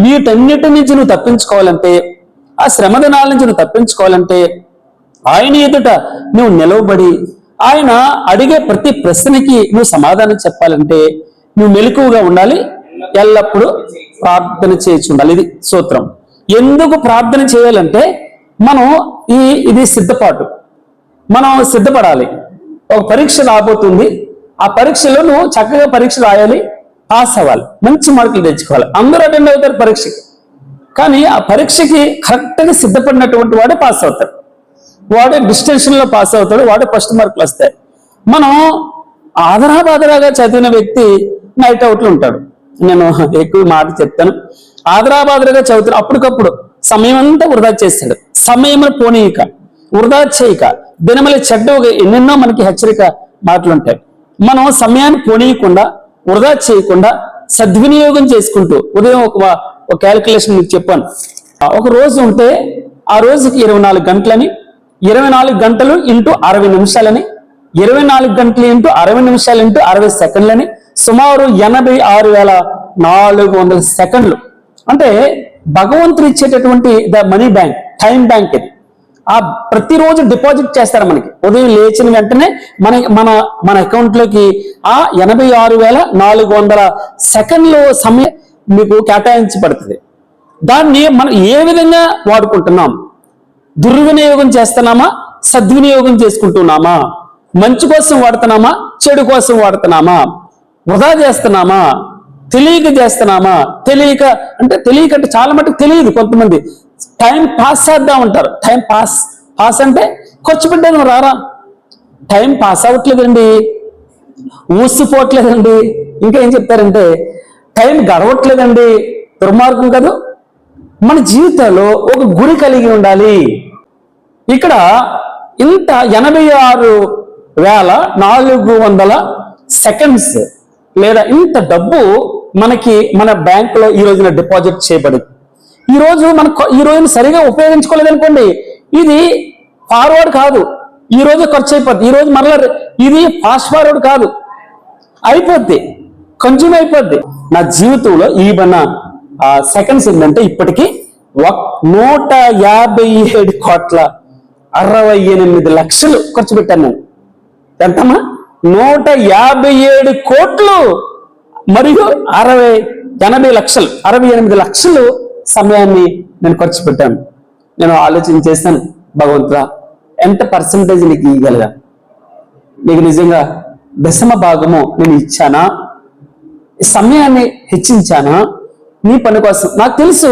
వీటన్నిటి నుంచి నువ్వు తప్పించుకోవాలంటే, ఆ శ్రమ దినాల నుంచి నువ్వు తప్పించుకోవాలంటే, ఆయన ఎదుట నువ్వు నిలవబడి ఆయన అడిగే ప్రతి ప్రశ్నకి నువ్వు సమాధానం చెప్పాలంటే నువ్వు మెలకువగా ఉండాలి, ఎల్లప్పుడూ ప్రార్థన చేయించి ఉండాలి. ఇది సూత్రం. ఎందుకు ప్రార్థన చేయాలంటే మనం ఇది సిద్ధపాటు. మనం సిద్ధపడాలి. ఒక పరీక్ష రాబోతుంది. ఆ పరీక్షలో నువ్వు చక్కగా పరీక్ష రాయాలి, పాస్ అవ్వాలి, మంచి మార్కులు తెచ్చుకోవాలి. అందరూ అటెండ్ అవుతారు పరీక్షకి, కానీ ఆ పరీక్షకి కరెక్ట్గా సిద్ధపడినటువంటి వాడే పాస్ అవుతాడు. వాడే డిస్టింక్షన్లో పాస్ అవుతాడు, వాడే ఫస్ట్ మార్కులు వస్తాయి. మనం ఆదరాబాదరాగా చదివిన వ్యక్తి నైట్ అవుట్లు ఉంటాడు. నేను ఎక్కువ మాట చెప్తాను. ఆదరాబాదరాగా చదువుతాడు, అప్పటికప్పుడు సమయం అంతా వృధా చేస్తాడు. సమయం పోనీయక, వృధా చేయక, దినమలి చెడ్డ ఎన్నెన్నో మనకి హెచ్చరిక మాటలు ఉంటాయి. మనం సమయాన్ని పోనీయకుండా, వృధా చేయకుండా సద్వినియోగం చేసుకుంటూ, ఉదయం ఒక క్యాలిక్యులేషన్ మీకు చెప్పాను. ఒక రోజు ఉంటే ఆ రోజుకి 24 గంటలని, 24 గంటలు ఇంటూ 60 నిమిషాలని, 24 గంటలు ఇంటూ 60 నిమిషాలు ఇంటూ 60 సెకండ్లని, సుమారు 86,400 సెకండ్లు. అంటే భగవంతుడు ఇచ్చేటటువంటి the money bank, time bank ఇది. ఆ ప్రతిరోజు డిపాజిట్ చేస్తారు మనకి. ఉదయం లేచిన వెంటనే మన అకౌంట్లోకి ఆ 86,400 సెకండ్లు సమయం మీకు కేటాయించబడుతుంది. దాన్ని మనం ఏ విధంగా వాడుకుంటున్నాం? దుర్వినియోగం చేస్తున్నామా, సద్వినియోగం చేసుకుంటున్నామా? మంచి కోసం వాడుతున్నామా, చెడు కోసం వాడుతున్నామా? వృధా చేస్తున్నామా, తెలియక చేస్తున్నామా? తెలియక అంటే చాలా మటుకు తెలియదు. కొంతమంది టైం పాస్ చేద్దాం ఉంటారు. టైం పాస్ అంటే ఖర్చు పెట్టాను రారా, టైం పాస్ అవ్వట్లేదండి, ఊసిపోవట్లేదండి, ఇంకా ఏం చెప్తారంటే టైం గడవట్లేదండి. దుర్మార్గం కాదు. మన జీవితంలో ఒక గురి కలిగి ఉండాలి. ఇక్కడ ఇంత 86,400 సెకండ్స్ లేదా ఇంత డబ్బు మనకి మన బ్యాంకులో ఈ రోజున డిపాజిట్ చేయబడింది. ఈ రోజును సరిగా ఉపయోగించుకోలేదనుకోండి, ఇది ఫార్వర్డ్ కాదు, ఈ రోజు ఖర్చు అయిపోద్ది. ఈ రోజు మరలా ఇది ఫాస్ట్ ఫార్వర్డ్ కాదు, అయిపోద్ది, కన్జ్యూమ్ అయిపోద్ది. నా జీవితంలో ఈ సెకండ్స్ ఏంటంటే ఇప్పటికీ 157,68,00,000 ఖర్చు పెట్టాను నేను. ఎంతమ్మా? 157 కోట్లు మరియు 88 లక్షలు సమయాన్ని నేను ఖర్చు పెట్టాను. నేను ఆలోచన చేస్తాను, భగవంతుడా ఎంత పర్సంటేజ్ నీకు ఇవ్వగలగా? నీకు నిజంగా దశమ భాగము నేను ఇచ్చానా? సమయాన్ని హెచ్చించానా నీ పని కోసం? నాకు తెలుసు.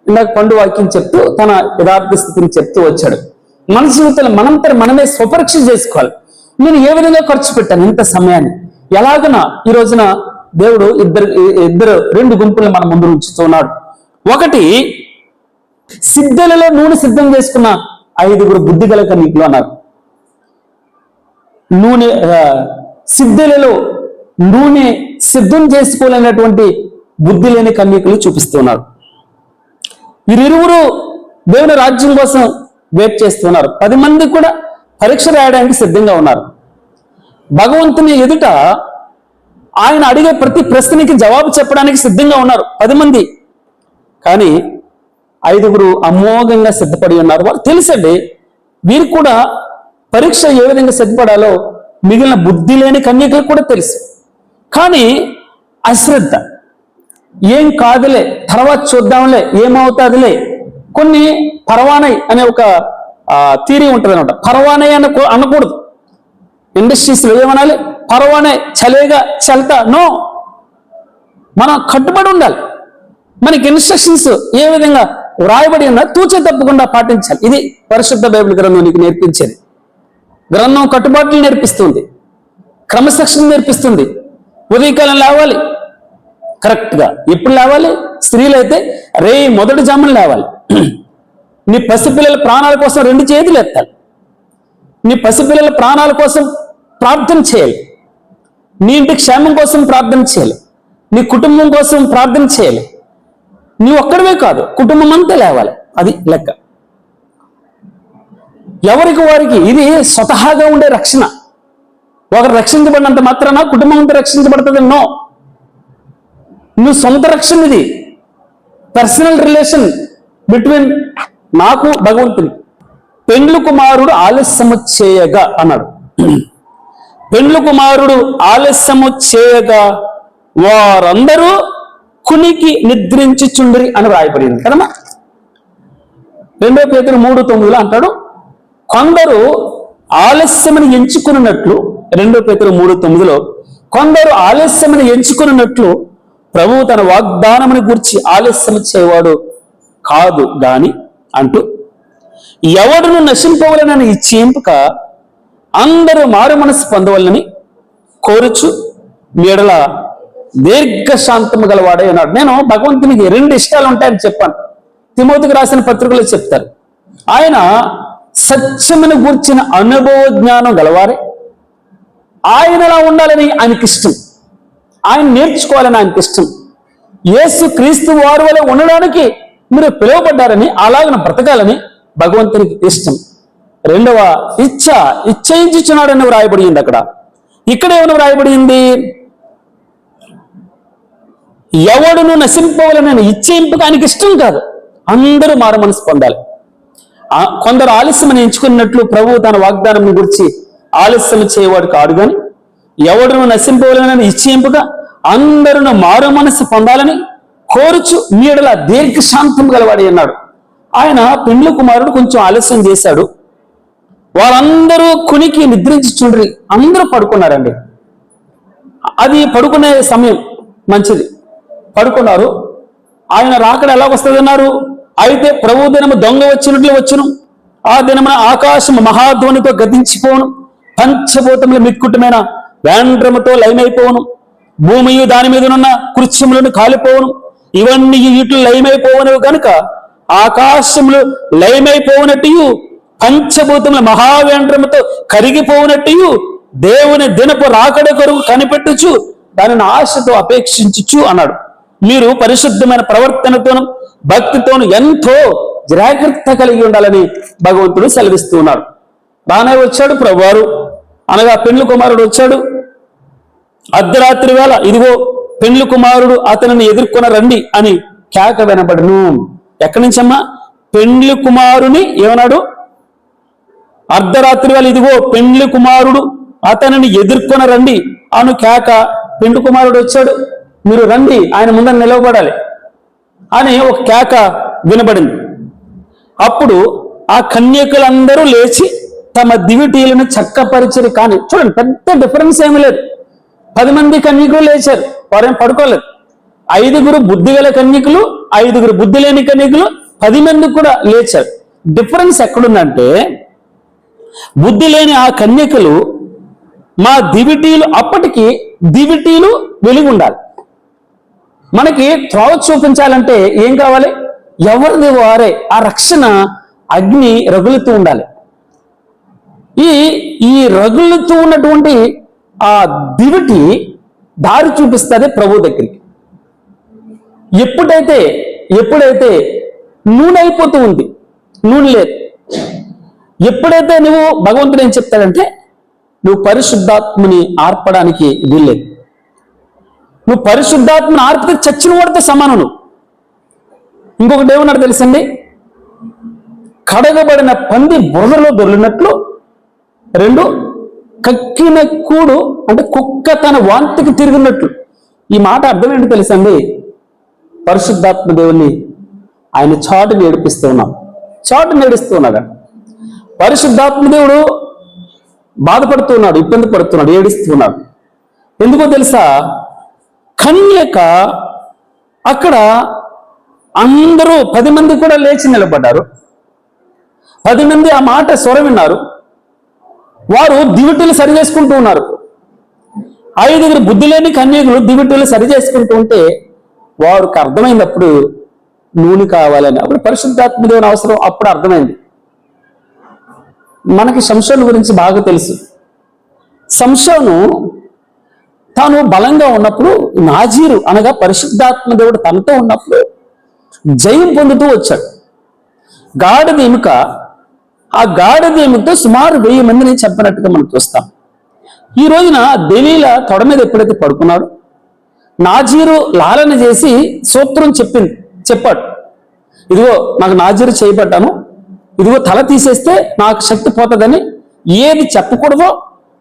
నాకు పండు వాక్యం చెప్తూ తన యథార్థ స్థితిని చెప్తూ వచ్చాడు. మన జీవితంలో మనమే స్వపరీక్ష చేసుకోవాలి. నేను ఏ విధంగా ఖర్చు పెట్టాను ఇంత సమయాన్ని? ఎలాగనా ఈ రోజున దేవుడు రెండు గుంపులు మన ముందు ఉంచుతున్నాడు. ఒకటి, సిద్ధలలో నూనె సిద్ధం చేసుకున్న 5 బుద్ధిగల కన్యకులు అన్నారు. సిద్ధలలో నూనె సిద్ధం చేసుకోలేనటువంటి బుద్ధి లేని కన్యకులు చూపిస్తున్నారు. వీరిరువురు దేవుని రాజ్యం కోసం వెయిట్ చేస్తున్నారు. 10 మంది కూడా పరీక్ష రాయడానికి సిద్ధంగా ఉన్నారు. భగవంతుని ఎదుట ఆయన అడిగే ప్రతి ప్రశ్నకి జవాబు చెప్పడానికి సిద్ధంగా ఉన్నారు 10 మంది. కానీ 5 అమోఘంగా సిద్ధపడి ఉన్నారు. వారు తెలుసండి, వీరు కూడా పరీక్ష ఏ విధంగా సిద్ధపడాలో మిగిలిన బుద్ధి లేని కన్యకులకు కూడా తెలుసు. కానీ అశ్రద్ధ, ఏం కాదులే, తర్వాత చూద్దాంలే, ఏమవుతాదిలే. కొన్ని పరవానై అనే ఒక థియరీ ఉంటుంది అనమాట. పరవానై అనకూడదు. ఇండస్ట్రీస్లో ఏమనాలి? పరవానై, చలేగా, చల్తా. నో, మనం కట్టుబడి ఉండాలి. మనకి ఇన్స్ట్రక్షన్స్ ఏ విధంగా వ్రాయబడి ఉన్నా తూచే తప్పకుండా పాటించాలి. ఇది పరిశుద్ధ బైబిల్ గ్రంథం నీకు నేర్పించేది. గ్రంథం కట్టుబాట్లు నేర్పిస్తుంది, క్రమశిక్షణ నేర్పిస్తుంది. ఉదయకాలం లేవాలి, కరెక్ట్గా ఎప్పుడు లేవాలి? స్త్రీలు అయితే మొదటి జామున లేవాలి. నీ పసిపిల్లల ప్రాణాల కోసం 2 చేతులు ఎత్తాలి. నీ పసిపిల్లల ప్రాణాల కోసం ప్రార్థన చేయాలి. నీ ఇంటి క్షేమం కోసం ప్రార్థన చేయాలి. నీ కుటుంబం కోసం ప్రార్థన చేయాలి. నీ ఒక్కడమే కాదు, కుటుంబం అంతా లేవాలి. అది లెక్క. ఎవరికి వారికి ఇది స్వతహాగా ఉండే రక్షణ. ఒకరు రక్షించబడినంత మాత్రాన కుటుంబం అంతా రక్షించబడుతుంది? నో, నువ్వు సొంత రక్షణ ఇది. పర్సనల్ రిలేషన్ బిట్వీన్ నాకు భగవంతుని. పెండ్లు కుమారుడు ఆలస్యము చేయగా అన్నాడు. పెండ్లు కుమారుడు ఆలస్యము చేయగా వారందరూ కునికి నిద్రించుచుండ్రి అని రాయబడింది కదమ్మా. 2 పేతురు 3:9 అంటాడు, కొందరు ఆలస్యమని ఎంచుకున్నట్లు. 2 పేతురు 3:9 కొందరు ఆలస్యమని ఎంచుకున్నట్లు ప్రభువు తన వాగ్దానముని గూర్చి ఆలస్యం చేయవాడు కాదు గాని అంటూ, ఎవడును నశింపవలనని ఇచ్చి ఎంపిక అందరూ మారు మనసు పొందవలనని కోరుచు మీడల దీర్ఘశాంతము గలవాడే అన్నాడు. నేను భగవంతునికి 2 ఇష్టాలు ఉంటాయని చెప్పాను. తిమోతికి రాసిన పత్రికలో చెప్తారు, ఆయన సత్యమును గూర్చిన అనుభవ జ్ఞానం గలవారే, ఆయనలా ఉండాలని ఆయనకి ఇష్టం, ఆయన నేర్చుకోవాలని ఆయనకి ఇష్టం, యేసు క్రీస్తు వారి వల్ల ఉండడానికి మీరు పిలువబడ్డారని, అలాగన బ్రతకాలని భగవంతునికి ఇష్టం. 2వ ఇచ్చయించుచున్నాడని వ్రాయబడింది అక్కడ. ఇక్కడ ఏమైనా వ్రాయబడింది? ఎవడును నశింపవలనని ఇచ్చేంపుగా ఆయనకి ఇష్టం కాదు, అందరూ మారు మనసు పొందాలి. కొందరు ఆలస్యమని ఎంచుకున్నట్లు ప్రభువు తన వాగ్దానం గురించి ఆలస్యం చేయవాడు కాడు గాని, ఎవడును నశింపవలనని ఇచ్చేంపుగా అందరూ మారు మనసు పొందాలని కోరుచు మీడల దీర్ఘశాంతం గలవాడి అన్నాడు. ఆయన పెండ్లి కుమారుడు కొంచెం ఆలస్యం చేశాడు, వాళ్ళందరూ కునికి నిద్రించుచుండ్రి, అందరూ పడుకున్నారండి. అది పడుకునే సమయం మంచిది, పడుకున్నారు. ఆయన రాకడ ఎలా వస్తుంది అన్నారు? అయితే ప్రభు దినము దొంగ వచ్చినట్లు వచ్చును, ఆ దినమున ఆకాశము మహాధ్వనితో గతించిపోను, పంచభూతముల మిక్కుటమైన వేండ్రముతో లయమైపోవును, భూమియు దాని మీదనున్న కృత్యములను కాలిపోవును, ఇవన్నీ ఇట్లు లయమైపోవనవు గనుక ఆకాశములు లయమైపోవునట్టు పంచభూతముల మహావేంద్రముతో కరిగిపోవునట్టు దేవుని దినపు రాకడ కొరకు కనిపెట్టుచు దానిని ఆశతో అపేక్షించుచు అన్నాడు. మీరు పరిశుద్ధమైన ప్రవర్తనతోను భక్తితోను ఎంతో జాగ్రత్త కలిగి ఉండాలని భగవంతుడు సెలవిస్తూ ఉన్నాడు. బాగానే వచ్చాడు ప్రభువారు, అనగా పెండ్లి కుమారుడు వచ్చాడు. అర్ధరాత్రి వేళ ఇదిగో పెండ్లి కుమారుడు అతనిని ఎదుర్కొన రండి అని కేక వినబడును. ఎక్కడి నుంచమ్మా? పెండ్లి కుమారుని ఏమన్నాడు? అర్ధరాత్రి వేళ ఇదిగో పెండ్లి కుమారుడు అతనిని ఎదుర్కొన రండి అను కేక. పెండ్లి కుమారుడు వచ్చాడు, మీరు రండి, ఆయన ముందర నిలవబడాలి అని ఒక కేక వినబడింది. అప్పుడు ఆ కన్యకులందరూ లేచి తమ దివిటీలను చక్కపరిచరు. కానీ చూడండి, పెద్ద డిఫరెన్స్ ఏమీ లేదు. 10 మంది కన్యకులు లేచారు, వారేం పడుకోలేదు. 5 బుద్ధి గల కన్యకులు, 5 బుద్ధి లేని కన్యకులు, 10 మంది కూడా లేచారు. డిఫరెన్స్ ఎక్కడుందంటే, బుద్ధి లేని ఆ కన్యకులు మా దివిటీలు, అప్పటికి దివిటీలు వెలిగి ఉండాలి. మనకి త్రోవ చూపించాలంటే ఏం కావాలి? ఎవరిది వారే ఆ రక్షణ అగ్ని రగులుతూ ఉండాలి. ఈ రగులుతూ ఉన్నటువంటి ఆ దివిటి దారి చూపిస్తుంది ప్రభు దగ్గరికి. ఎప్పుడైతే నూనె అయిపోతూ ఉంది, నూనె లేదు, ఎప్పుడైతే నువ్వు భగవంతుడు ఏం చెప్తాడంటే, నువ్వు పరిశుద్ధాత్మని ఆర్పడానికి వీల్లేదు. నువ్వు పరిశుద్ధాత్మని ఆర్పితే చచ్చిన వాడితో సమానం. నువ్వు ఇంకొకటి ఏమన్నాడు తెలుసండి? కడగబడిన పంది బురదలో దొర్లినట్లు, 2 కక్కిన కూడు అంటే కుక్క తన వాంతికి తిరిగినట్లు. ఈ మాట అర్థం ఏంటి తెలుసండి? పరిశుద్ధాత్మ దేవుణ్ణి ఆయన చాటుని ఏడిపిస్తూ ఉన్నాం, చాటుని ఏడుస్తూ ఉన్నాడు. పరిశుద్ధాత్మ దేవుడు బాధపడుతున్నాడు, ఇబ్బంది పడుతున్నాడు, ఏడుస్తున్నాడు. ఎందుకో తెలుసా? కన్యక అక్కడ అందరూ 10 మంది కూడా లేచి నిలబడ్డారు. 10 మంది ఆ మాట స్వరం విన్నారు. వారు దివిటీలు సరి చేసుకుంటూ ఉన్నారు. 5 బుద్ధి లేని కన్యకులు దివిటీలు సరి చేసుకుంటూ ఉంటే వారికి అర్థమైనప్పుడు నూనె కావాలని. అప్పుడు పరిశుద్ధాత్మ దేవుని అవసరం అప్పుడు అర్థమైంది. మనకి సంసోను గురించి బాగా తెలుసు. సంసోను తాను బలంగా ఉన్నప్పుడు, నాజీరు అనగా పరిశుద్ధాత్మ దేవుడు తనతో ఉన్నప్పుడు జయం పొందుతూ వచ్చాడు. గాడిద ఎముక, ఆ గాడిద ఎముకతో సుమారు 1000 మందిని చంపినట్టుగా మనం చూస్తాం. ఈ రోజున దెలీలా తొడ మీద ఎప్పుడైతే పడుకున్నాడో, నాజీరు లాలన చేసి సూత్రం చెప్పింది, చెప్పాడు, ఇదిగో నాకు నాజీరు చేయబడ్డాను, ఇదిగో తల తీసేస్తే నాకు శక్తి పోతుందని. ఏది చెప్పకూడదో,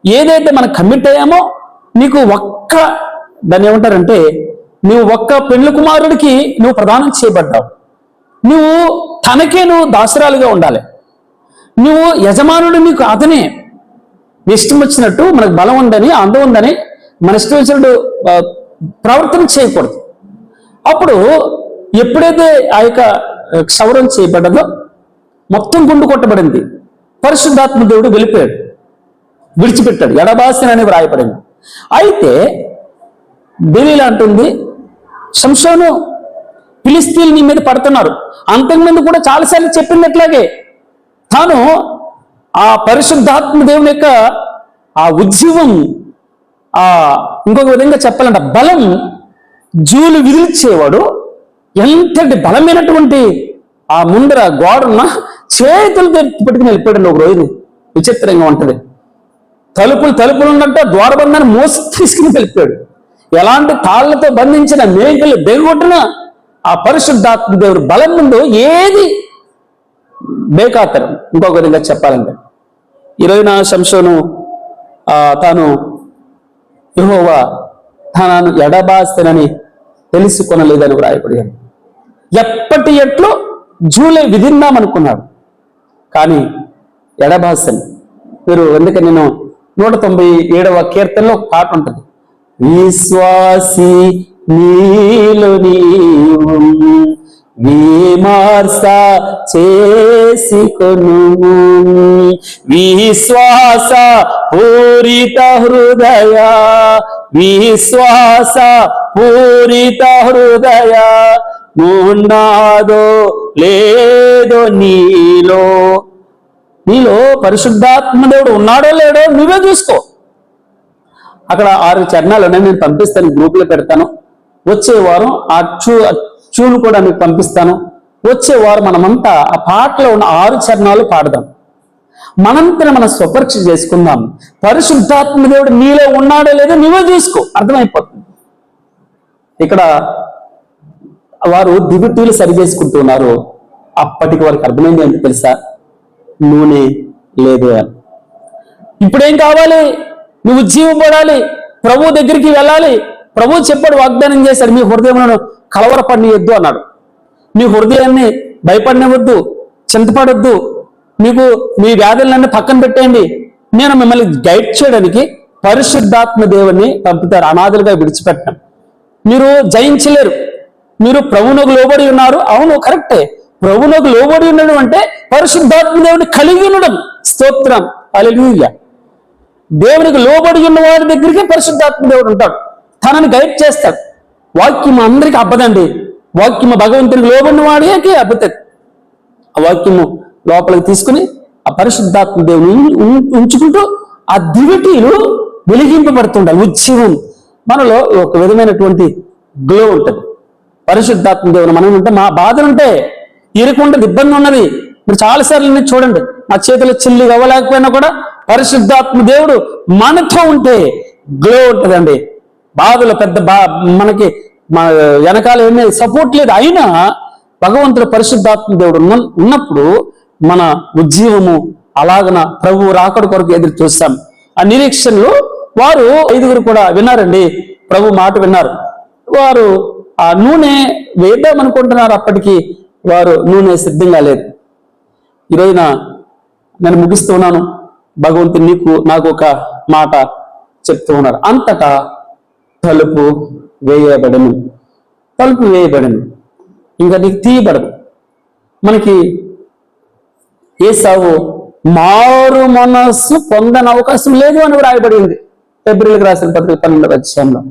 ఏదైతే మనం కమిట్ అయ్యామో, నీకు దాన్ని ఏమంటారంటే నువ్వు పెండ్లి కుమారుడికి నువ్వు ప్రదానం చేయబడ్డావు. నువ్వు నువ్వు దాసరాలుగా ఉండాలి. నువ్వు యజమానుడు నీకు అతనే. ఇష్టం వచ్చినట్టు మనకు బలం ఉందని, అందం ఉందని మన ఇష్టం వచ్చినట్టు ప్రవర్తన చేయకూడదు. అప్పుడు ఎప్పుడైతే ఆ యొక్క క్షౌరం చేయబడ్డదో, మొత్తం గుండు కొట్టబడింది, పరిశుద్ధాత్మ దేవుడు విడిచిపెట్టాడు. ఎడబాసిన అని వ్రాయబడింది. అయితే దెలీలా అంటుంది, సంసోను ఫిలిస్తీన్లు నీ మీద పడుతున్నారు. అంతకుముందు కూడా చాలాసార్లు చెప్పినట్లాగే తాను ఆ పరిశుద్ధాత్మ దేవుని యొక్క ఆ ఉజ్జీవం, ఇంకొక విధంగా చెప్పాలంటే బలం జూలు విదిల్చేవాడు. ఎంతటి బలమైనటువంటి ఆ ముందర గోడన్న చేతులతో పెట్టుకుని వెళ్ళిపోయాడు. ఒక రోజు విచిత్రంగా ఉంటది. తలుపులు ఉన్నట్టు ద్వారబంధాన్ని మోసి తీసుకుని వెళ్ళిపోయాడు. ఎలాంటి తాళ్లతో బంధించిన మేకలు బెగొట్టిన ఆ పరిశుద్ధాత్మ దేవుడు బలం ముందు ఏది బేఖాతరం. ఇంకొక విధంగా చెప్పాలంటే ఈరోజున సంసోను తాను యెహోవా తనను ఎడబాస్తేనని తెలుసుకొనలేదని వ్రాయబడింది. ఎప్పటి ఎట్లు జూలై విధిందామనుకున్నాడు, కానీ ఎడబాసని. మీరు ఎందుకని నేను 197వ కీర్తనలో ఒక పాట ఉంటుంది, విశ్వాసి నీలో నీవు విమర్శ చేసుకొను, విశ్వాస పూరిత హృదయ, విశ్వాస పూరిత హృదయ, ఉన్నాదో లేదో నీలో పరిశుద్ధాత్మ దేవుడు ఉన్నాడో లేడో నువ్వే చూసుకో. అక్కడ 6 చరణాలు ఉన్నాయి, నేను పంపిస్తాను, గ్రూప్లో పెడతాను. వచ్చే వారం ఆ చూను కూడా మీకు పంపిస్తాను. వచ్చే వారం మనమంతా ఆ పాటలో ఉన్న 6 చరణాలు పాడదాం. మనంతనే మనం స్వపరీక్ష చేసుకుందాం. పరిశుద్ధాత్మ దేవుడు నీలో ఉన్నాడో లేదో నువ్వే చూసుకో, అర్థమైపోతుంది. ఇక్కడ వారు దివిటీలు సరి చేసుకుంటున్నారు. అప్పటికి వారికి అర్థమైంది ఏంటి తెలుసా? నూనె లేదు అని. ఇప్పుడేం కావాలి? నువ్వు జీవపడాలి, ప్రభు దగ్గరికి వెళ్ళాలి. ప్రభు చెప్పాడు, వాగ్దానం చేశాడు, మీ హృదయములను కలవరపడనియొద్దు అన్నాడు. మీ హృదయాన్ని భయపడనివద్దు, చింతపడొద్దు, మీకు మీ వ్యాధులన్నీ పక్కన పెట్టేయండి. నేను మిమ్మల్ని గైడ్ చేయడానికి పరిశుద్ధాత్మ దేవుని పంపుతారు. అనాథులుగా విడిచిపెట్టడం. మీరు జయించలేరు. మీరు ప్రభువునకు లోబడి ఉన్నారు. అవును, కరెక్టే. ప్రభువునకు లోబడి ఉండడం అంటే పరిశుద్ధాత్మ దేవుని కలిగి ఉండడం. స్తోత్రం, హల్లెలూయా. దేవునికి లోబడి ఉన్న వారి దగ్గరికి పరిశుద్ధాత్మ దేవుడు ఉంటాడు, తనని గైడ్ చేస్తాడు. వాక్యం అందరికీ అబ్బదండి. వాక్యము భగవంతునికి లోబడిన వాడికి అబ్బుతుంది. ఆ వాక్యము లోపలికి తీసుకుని ఆ పరిశుద్ధాత్మ దేవుని ఉంచుకుంటూ ఆ దివిటీలు వెలిగింపబడుతుండాలి. ఉజ్జీవం మనలో ఒక విధమైనటువంటి గ్లో ఉంటుంది. పరిశుద్ధాత్మ దేవుని మనం ఉంటే, మా బాధలు ఉంటే, ఇరుకుంటుంది, ఇబ్బంది ఉన్నది. మీరు చాలాసార్లు చూడండి, నా చేతిలో చిల్లి అవ్వలేకపోయినా కూడా పరిశుద్ధాత్మ దేవుడు మనతో ఉంటే గ్లో ఉంటుందండి. బాధలు మనకి వెనకాల ఏమీ సపోర్ట్ లేదు, అయినా భగవంతుడు పరిశుద్ధాత్మ దేవుడు ఉన్నప్పుడు మన ఉజ్జీవము అలాగన ప్రభు రాకడ కొరకు ఎదురు చూస్తాం. ఆ నిరీక్షణలో వారు 5గురు కూడా విన్నారండి, ప్రభు మాట విన్నారు. వారు ఆ నూనె వేద్దామనుకుంటున్నారు. అప్పటికి వారు నూనె సిద్ధంగా లేదు. ఈరోజున నేను ముగిస్తున్నాను. భగవంతుడు నాకు ఒక మాట చెప్తూ ఉన్నారు. అంతటా తలుపు వేయబడను, ఇంకా నీకు తీయబడదు. మనకి ఏసావు మారు మనస్సు పొందని అవకాశం లేదు అని రాయబడింది. ఫిబ్రవరికి రాసిన పత్రిక 12వ అధ్యాయంలో.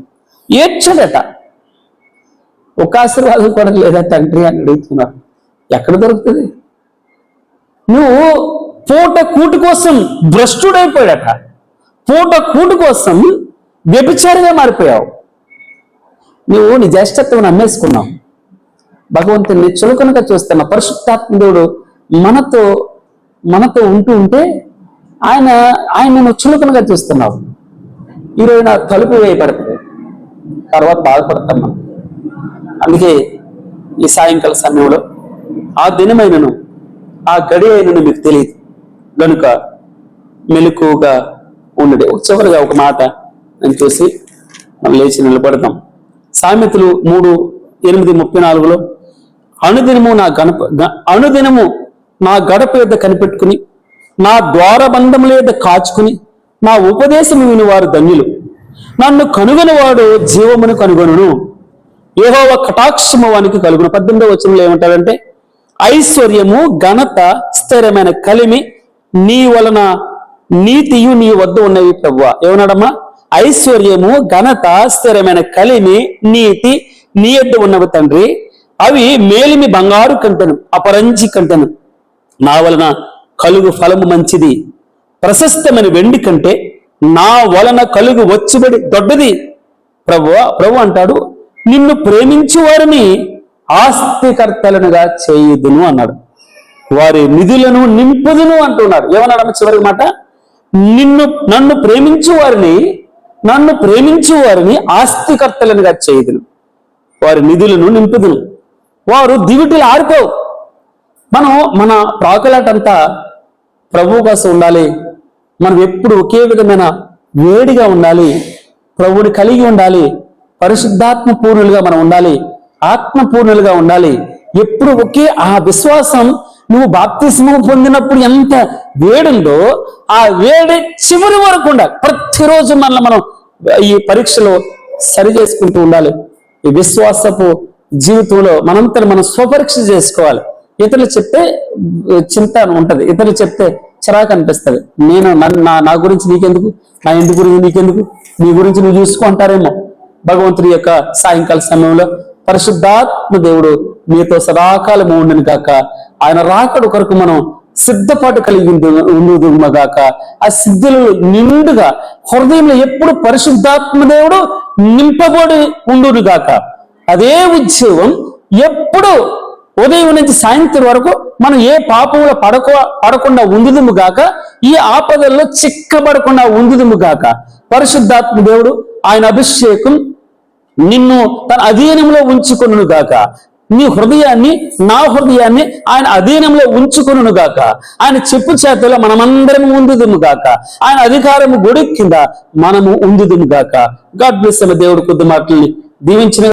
ఏడ్చాడట, ఒక ఆశీర్వాదం కూడా లేదా తండ్రి అని అడుగుతున్నారు. ఎక్కడ దొరుకుతుంది? నువ్వు పూట కూటు కోసం భ్రష్టుడైపోయాడట. పూట కూటు కోసం వ్యభిచారిగా మారిపోయావు. నువ్వు నీ జ్యేష్ఠత్వం అమ్మేసుకున్నావు. భగవంతుని చులకనగా చూస్తున్న పరిశుద్ధాత్మ దేవుడు మనతో ఉంటే ఆయన నువ్వు చులకనగా చూస్తున్నావు. ఈరోజు నా తలుపు వేయబడుతుంది, తర్వాత బాధపడతాం మనం. అందుకే ఈ సాయంకాల సమయంలో ఆ దినమైనను ఆ గడి అయినను మీకు తెలియదు గనుక మెలకువగా ఉండడే. చివరిగా ఒక మాట నేను చూసి మనం లేచి నిలబడతాం. సామెతలు 3:8-34 అనుదినము నా గడప యొద్ద కనిపెట్టుకుని నా ద్వారబంధముల యొద్ద కాచుకుని నా ఉపదేశము విని వారు ధన్యులు. నన్ను కనుగొనవాడు జీవమును కనుగొనును, యెహోవా కటాక్షము వానికి కలుగును. 18వ వచనంలో ఏమంటాడంటే, ఐశ్వర్యము ఘనత స్థిరమైన కలిమి నీ వలన నీతియు నీ వద్ద ఉన్నవి ప్రభువా. ఏమన్నాడమ్మా? ఐశ్వర్యము ఘనత స్థిరమైన కలిమి నీతి నీ వద్ద ఉన్నవి తండ్రి. అవి మేలిమి బంగారు కంటెను అపరంజి కంటెను. నా వలన కలుగు ఫలము మంచిది, ప్రశస్తమైన వెండి కంటే నా వలన కలుగు వచ్చుబడి దొడ్డది. ప్రభు అంటాడు, నిన్ను ప్రేమించు వారిని ఆస్తికర్తలనుగా చేయుదును అన్నాడు. వారి నిధులను నింపుదును అంటున్నాడు. ఏమన్నాడు చివరి మాట? నన్ను ప్రేమించు వారిని ఆస్తికర్తలనుగా చేయుదును, వారి నిధులను నింపుదును. వారు దివిటీలు ఆరిపోవు. మన ప్రాకులాటంతా ప్రభువు కోసం ఉండాలి. మనం ఎప్పుడు ఒకే విధమైన వేడిగా ఉండాలి, ప్రభువుని కలిగి ఉండాలి, పరిశుద్ధాత్మ పూర్ణులుగా మనం ఉండాలి, ఆత్మపూర్ణులుగా ఉండాలి. ఎప్పుడు ఒకే ఆ విశ్వాసం, నువ్వు బాప్తిస్మం పొందినప్పుడు ఎంత వేడుందో ఆ వేడి చివరి వరకు ఉండాలి. ప్రతిరోజు మనం ఈ పరీక్షలో సరి చేసుకుంటూ ఉండాలి. ఈ విశ్వాసపు జీవితంలో మనంతా మనం స్వపరీక్ష చేసుకోవాలి. ఇతరులు చెప్తే చింత ఉంటది, ఇతరులు చెప్తే చిరాకు అనిపిస్తుంది. నా గురించి నీకెందుకు, నా ఇంటి గురించి నీకెందుకు, నీ గురించి నువ్వు చూసుకుంటారేమో. భగవంతుడి యొక్క సాయంకాల సమయంలో పరిశుద్ధాత్మ దేవుడు మీతో సదాకాలము ఉండును గాక. ఆయన రాకడ కొరకు మనం సిద్ధపాటు కలిగి ఉండుదుము గాక. ఆ సిద్ధులు నిండుగా హృదయంలో ఎప్పుడు పరిశుద్ధాత్మ దేవుడు నింపబడి ఉండును గాక. అదే ఉద్యోగం ఎప్పుడు ఉదయం నుంచి సాయంత్రం వరకు మనం ఏ పాపంలో పడకుండా ఉండుదుము గాక. ఈ ఆపదల్లో చిక్కబడకుండా ఉండుదుము గాక. పరిశుద్ధాత్మ దేవుడు ఆయన అభిషేకం నిన్ను తన అధీనంలో ఉంచుకొనును గాక. నీ హృదయాన్ని, నా హృదయాన్ని ఆయన అధీనంలో ఉంచుకొనును గాక. ఆయన చెప్పు చేతలో మనమందరం ఉందుదుము గాక. ఆయన అధికారము గొడుగు కింద మనము ఉందుదుము గాక. God bless. దేవుడు కొద్ది మాటల్ని దీవించిన